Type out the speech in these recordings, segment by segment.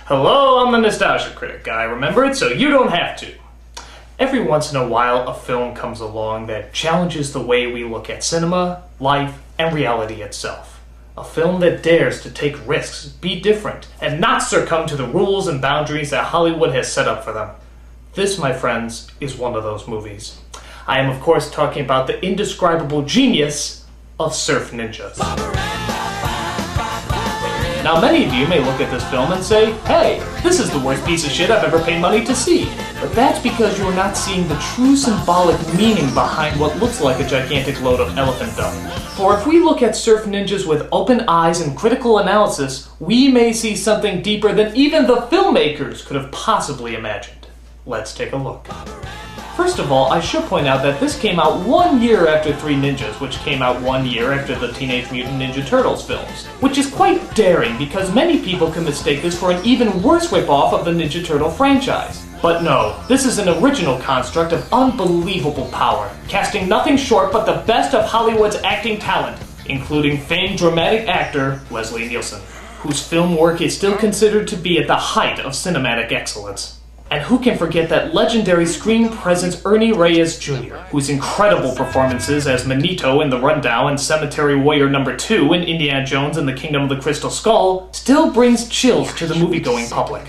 Hello, I'm the Nostalgia Critic guy. Remember it so you don't have to. Every once in a while, a film comes along that challenges the way we look at cinema, life, and reality itself. A film that dares to take risks, be different, and not succumb to the rules and boundaries that Hollywood has set up for them. This, my friends, is one of those movies. I am, of course, talking about the indescribable genius of Surf Ninjas. Now, many of you may look at this film and say, hey, this is the worst piece of shit I've ever paid money to see. But that's because you're not seeing the true symbolic meaning behind what looks like a gigantic load of elephant dung. For if we look at Surf Ninjas with open eyes and critical analysis, we may see something deeper than even the filmmakers could have possibly imagined. Let's take a look. First of all, I should point out that this came out 1 year after Three Ninjas, which came out 1 year after the Teenage Mutant Ninja Turtles films. Which is quite daring because many people can mistake this for an even worse ripoff of the Ninja Turtle franchise. But no, this is an original construct of unbelievable power, casting nothing short but the best of Hollywood's acting talent, including famed dramatic actor Leslie Nielsen, whose film work is still considered to be at the height of cinematic excellence. And who can forget that legendary screen presence Ernie Reyes Jr., whose incredible performances as Manito in The Rundown and Cemetery Warrior No. 2 in Indiana Jones and the Kingdom of the Crystal Skull still brings chills to the movie-going public.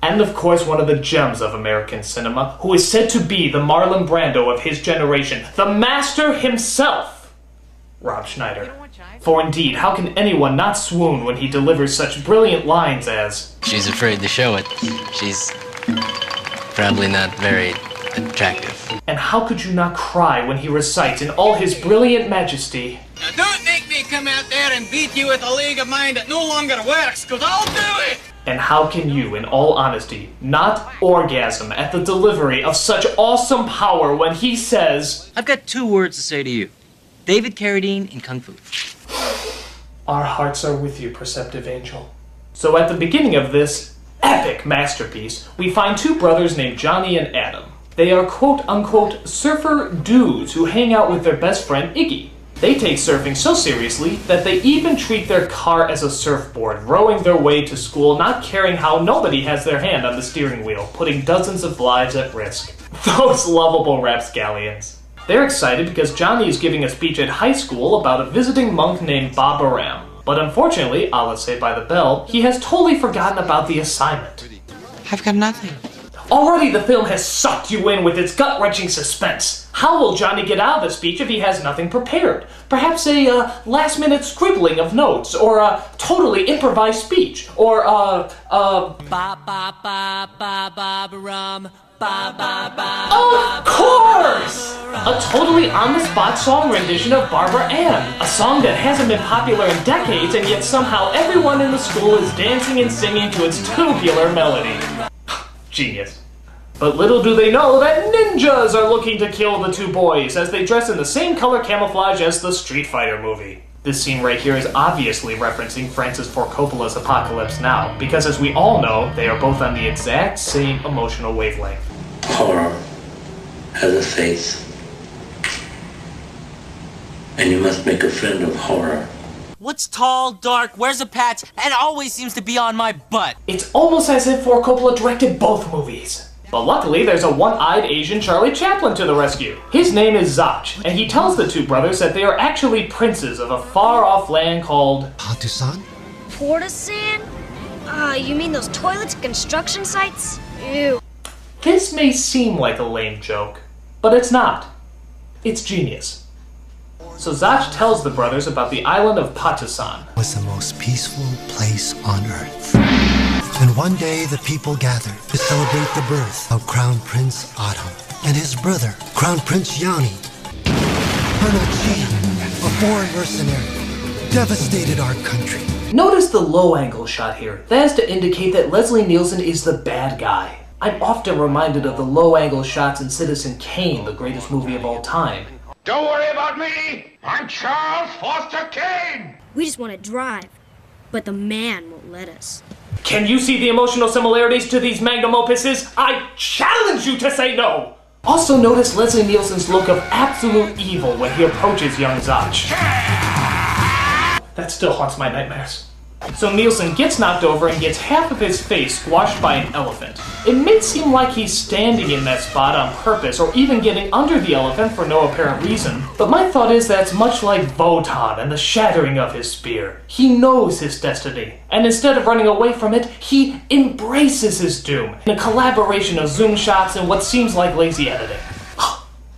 And of course one of the gems of American cinema, who is said to be the Marlon Brando of his generation, the master himself, Rob Schneider. For indeed, how can anyone not swoon when he delivers such brilliant lines as, "She's afraid to show it. She's probably not very attractive." And how could you not cry when he recites in all his brilliant majesty, "Now don't make me come out there and beat you with a leg of mine that no longer works, cause I'll do it!" And how can you, in all honesty, not orgasm at the delivery of such awesome power when he says, "I've got 2 words to say to you. David Carradine and Kung Fu." Our hearts are with you, perceptive angel. So at the beginning of this epic masterpiece, we find 2 brothers named Johnny and Adam. They are quote-unquote surfer dudes who hang out with their best friend Iggy. They take surfing so seriously that they even treat their car as a surfboard, rowing their way to school, not caring how nobody has their hand on the steering wheel, putting dozens of lives at risk. Those lovable rapscallions. They're excited because Johnny is giving a speech at high school about a visiting monk named Baba Ram. But unfortunately, a la Saved by the Bell, he has totally forgotten about the assignment. I've got nothing. Already the film has sucked you in with its gut-wrenching suspense. How will Johnny get out of the speech if he has nothing prepared? Perhaps a last-minute scribbling of notes, or a totally improvised speech, or ba ba ba ba ba rum. Of course! A totally on-the-spot song rendition of Barbara Ann, a song that hasn't been popular in decades, and yet somehow everyone in the school is dancing and singing to its tubular melody. Genius. But little do they know that ninjas are looking to kill the 2 boys as they dress in the same color camouflage as the Street Fighter movie. This scene right here is obviously referencing Francis Ford Coppola's Apocalypse Now, because as we all know, they are both on the exact same emotional wavelength. Horror has a face, and you must make a friend of horror. What's tall, dark, wears a patch, and always seems to be on my butt? It's almost as if Ford Coppola directed both movies. But luckily, there's a one-eyed Asian Charlie Chaplin to the rescue. His name is Zach, and he tells the 2 brothers that they are actually princes of a far-off land called Patusan? Portusan? You mean those toilets at construction sites? Ew. This may seem like a lame joke, but it's not. It's genius. So Zach tells the brothers about the island of Patusan. It was the most peaceful place on earth. And one day the people gathered to celebrate the birth of Crown Prince Autumn and his brother, Crown Prince Yanni. Colonel Chi, a foreign mercenary, devastated our country. Notice the low-angle shot here. That is to indicate that Leslie Nielsen is the bad guy. I'm often reminded of the low-angle shots in Citizen Kane, the greatest movie of all time. Don't worry about me! I'm Charles Foster Kane! We just want to drive, but the man won't let us. Can you see the emotional similarities to these magnum opuses? I challenge you to say no! Also notice Leslie Nielsen's look of absolute evil when he approaches young Zach. That still haunts my nightmares. So Nielsen gets knocked over and gets half of his face squashed by an elephant. It may seem like he's standing in that spot on purpose or even getting under the elephant for no apparent reason, but my thought is that it's much like Wotan and the shattering of his spear. He knows his destiny, and instead of running away from it, he embraces his doom in a collaboration of zoom shots and what seems like lazy editing.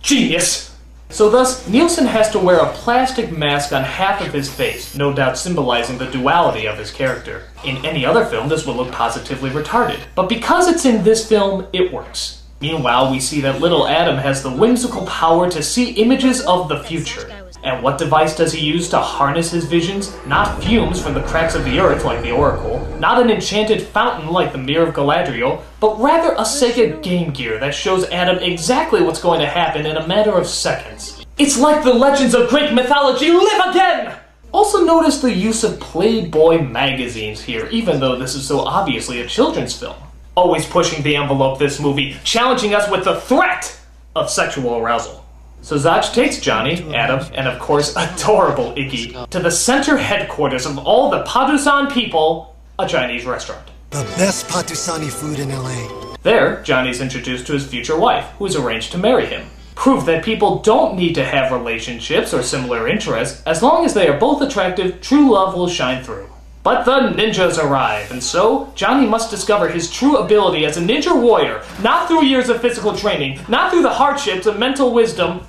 Genius! So thus, Nielsen has to wear a plastic mask on half of his face, no doubt symbolizing the duality of his character. In any other film, this would look positively retarded. But because it's in this film, it works. Meanwhile, we see that little Adam has the whimsical power to see images of the future. And what device does he use to harness his visions? Not fumes from the cracks of the earth like the Oracle, not an enchanted fountain like the Mirror of Galadriel, but rather a Sega Game Gear that shows Adam exactly what's going to happen in a matter of seconds. It's like the legends of Greek mythology live again! Also notice the use of Playboy magazines here, even though this is so obviously a children's film. Always pushing the envelope, this movie, challenging us with the threat of sexual arousal. So Zach takes Johnny, Adam, and of course adorable Iggy, to the center headquarters of all the Padusan people, a Chinese restaurant. The best Patusani food in LA. There, Johnny's introduced to his future wife, who is arranged to marry him. Proof that people don't need to have relationships or similar interests, as long as they are both attractive, true love will shine through. But the ninjas arrive, and so Johnny must discover his true ability as a ninja warrior, not through years of physical training, not through the hardships of mental wisdom,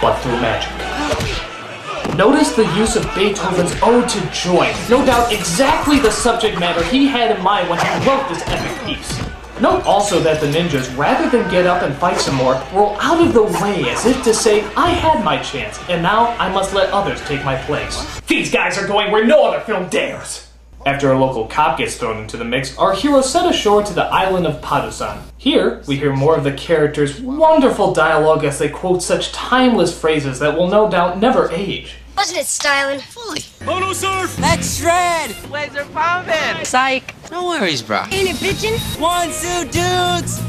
but through magic. Notice the use of Beethoven's Ode to Joy, no doubt exactly the subject matter he had in mind when he wrote this epic piece. Note also that the ninjas, rather than get up and fight some more, roll out of the way as if to say, I had my chance, and now I must let others take my place. These guys are going where no other film dares! After a local cop gets thrown into the mix, our heroes set ashore to the island of Padusan. Here, we hear more of the characters' wonderful dialogue as they quote such timeless phrases that will no doubt never age. Wasn't it styling? Fully. Mono surf! Let's shred! Laser pumping! Psych. No worries, bro. Ain't it bitchin'? One, two, dudes!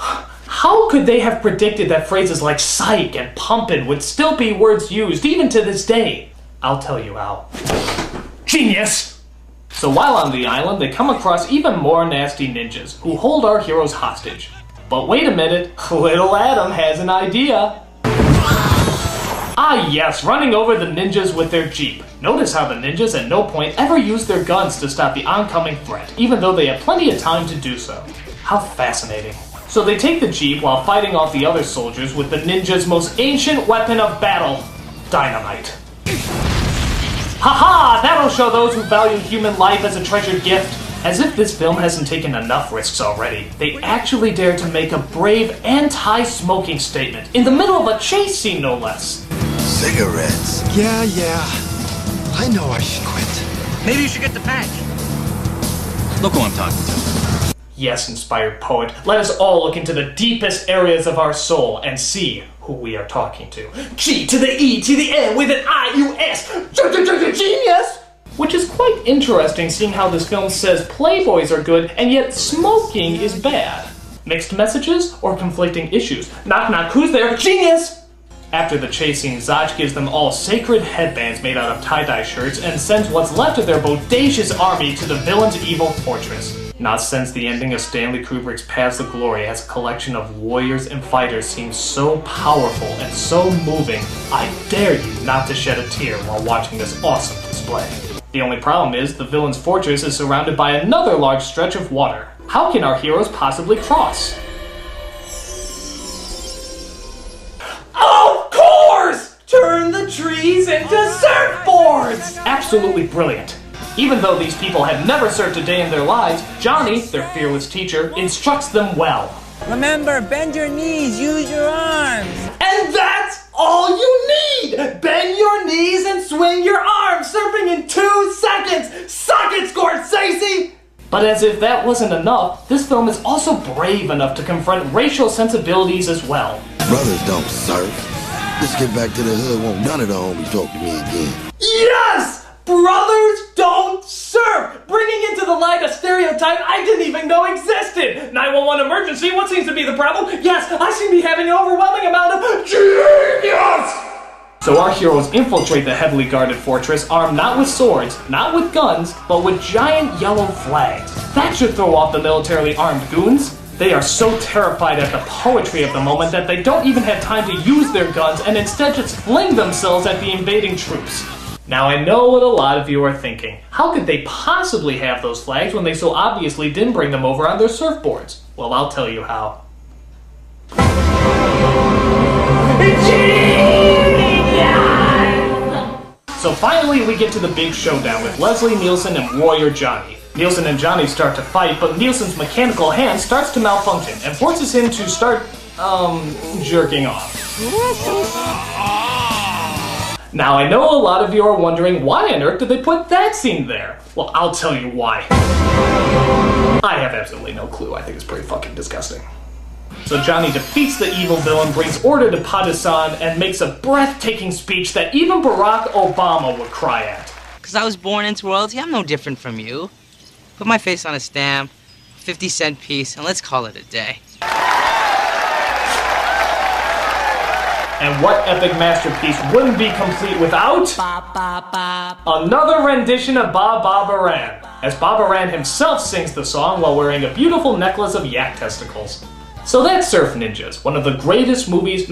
How could they have predicted that phrases like psych and pumpin' would still be words used even to this day? I'll tell you how. Genius! So while on the island, they come across even more nasty ninjas who hold our heroes hostage. But wait a minute, little Adam has an idea. Ah yes, running over the ninjas with their jeep. Notice how the ninjas at no point ever use their guns to stop the oncoming threat, even though they have plenty of time to do so. How fascinating. So they take the jeep while fighting off the other soldiers with the ninjas' most ancient weapon of battle, dynamite. Haha! That'll show those who value human life as a treasured gift. As if this film hasn't taken enough risks already, they actually dare to make a brave anti-smoking statement in the middle of a chase scene, no less. Cigarettes. Yeah. I know I should quit. Maybe you should get the patch. Look who I'm talking to. Yes, inspired poet, let us all look into the deepest areas of our soul and see who we are talking to. G to the E to the N with an I-U-S. Genius! Which is quite interesting, seeing how this film says playboys are good and yet smoking is bad. Mixed messages or conflicting issues? Knock knock, who's there? Genius! After the chase scene, Zach gives them all sacred headbands made out of tie-dye shirts and sends what's left of their bodacious army to the villain's evil fortress. Not since the ending of Stanley Kubrick's Paths of Glory has a collection of warriors and fighters seemed so powerful and so moving, I dare you not to shed a tear while watching this awesome display. The only problem is, the villain's fortress is surrounded by another large stretch of water. How can our heroes possibly cross? Of course! Turn the trees into surfboards! Absolutely brilliant. Even though these people have never surfed a day in their lives, Johnny, their fearless teacher, instructs them well. Remember, bend your knees, use your arms. And that's all you need! Bend your knees and swing your arms, surfing in 2 seconds! Suck it, Scorsese! But as if that wasn't enough, this film is also brave enough to confront racial sensibilities as well. Brothers don't surf. Let's get back to the hood. Won't none of the homies talk to me again. Yes! Brothers don't surf! Bringing into the light a stereotype I didn't even know existed! 911 emergency, what seems to be the problem? Yes, I seem to be having an overwhelming amount of genius! So our heroes infiltrate the heavily guarded fortress, armed not with swords, not with guns, but with giant yellow flags. That should throw off the militarily armed goons. They are so terrified at the poetry of the moment that they don't even have time to use their guns and instead just fling themselves at the invading troops. Now I know what a lot of you are thinking. How could they possibly have those flags when they so obviously didn't bring them over on their surfboards? Well, I'll tell you how. So finally we get to the big showdown with Leslie Nielsen and Warrior Johnny. Nielsen and Johnny start to fight, but Nielsen's mechanical hand starts to malfunction and forces him to start, jerking off. Now I know a lot of you are wondering why on earth did they put that scene there? Well, I'll tell you why. I have absolutely no clue. I think it's pretty fucking disgusting. So Johnny defeats the evil villain, brings order to Pakistan, and makes a breathtaking speech that even Barack Obama would cry at. Because I was born into royalty, I'm no different from you. Put my face on a stamp, 50-cent piece, and let's call it a day. And what epic masterpiece wouldn't be complete without another rendition of Ba Ba Baran, as Ba Baran himself sings the song while wearing a beautiful necklace of yak testicles. So that's Surf Ninjas, one of the greatest movies,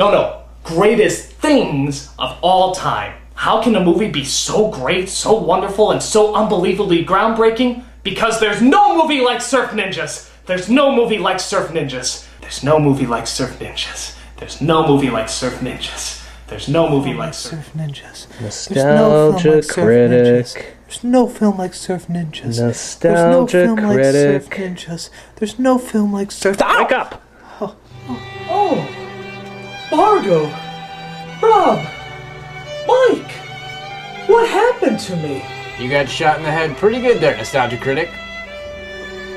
greatest things of all time. How can a movie be so great, so wonderful, and so unbelievably groundbreaking? Because there's no movie like Surf Ninjas. There's no movie like Surf Ninjas. There's no movie like Surf Ninjas. There's no movie like Surf Ninjas. There's no movie like Surf Ninjas. Nostalgia Critic. There's no film like Surf Ninjas. Nostalgia Critic. There's no film like Surf. Wake up! Oh, Margot, Rob, Mike, what happened to me? You got shot in the head pretty good there, Nostalgia Critic.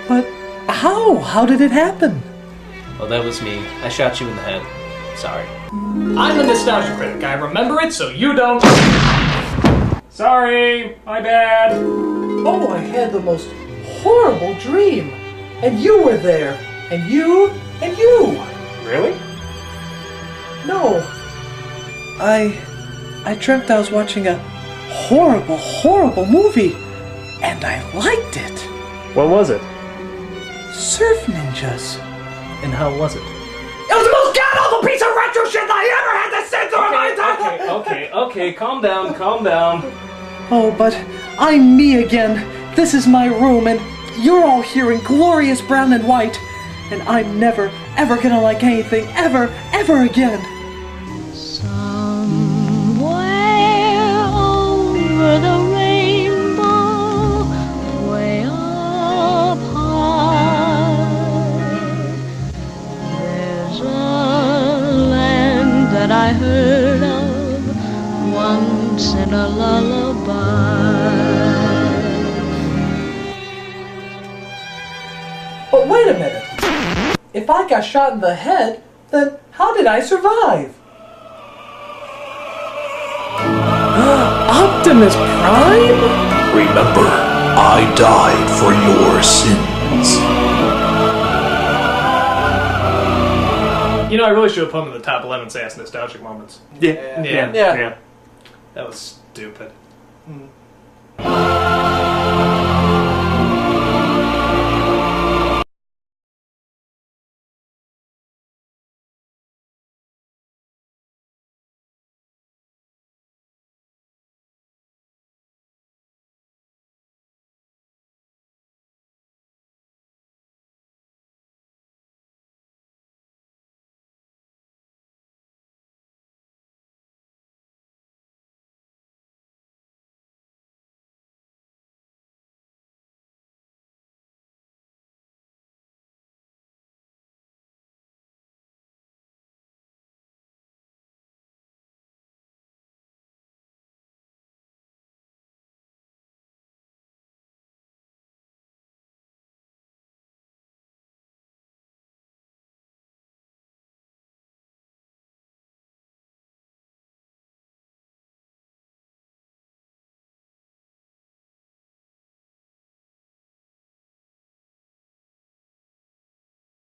But how? How did it happen? Oh, that was me. I shot you in the head. Sorry. I'm the Nostalgia Critic. I remember it, so you don't. Sorry, my bad. Oh, I had the most horrible dream. And you were there. And you. And you. Really? No. I dreamt I was watching a horrible, horrible movie. And I liked it. What was it? Surf Ninjas. And how was it? It was the most god-awful piece of retro shit that I ever had to sit through in my entire... Okay, calm down. Oh, but I'm me again. This is my room, and you're all here in glorious brown and white. And I'm never, ever gonna like anything, ever again. Somewhere over the rainbow, way up high, there's a land that I heard of once in a lullaby. But wait a minute. If I got shot in the head, then how did I survive? Optimus Prime? Remember, I died for your sins. You know, I really should have put him in the top 11 sass nostalgic moments. Yeah. That was stupid.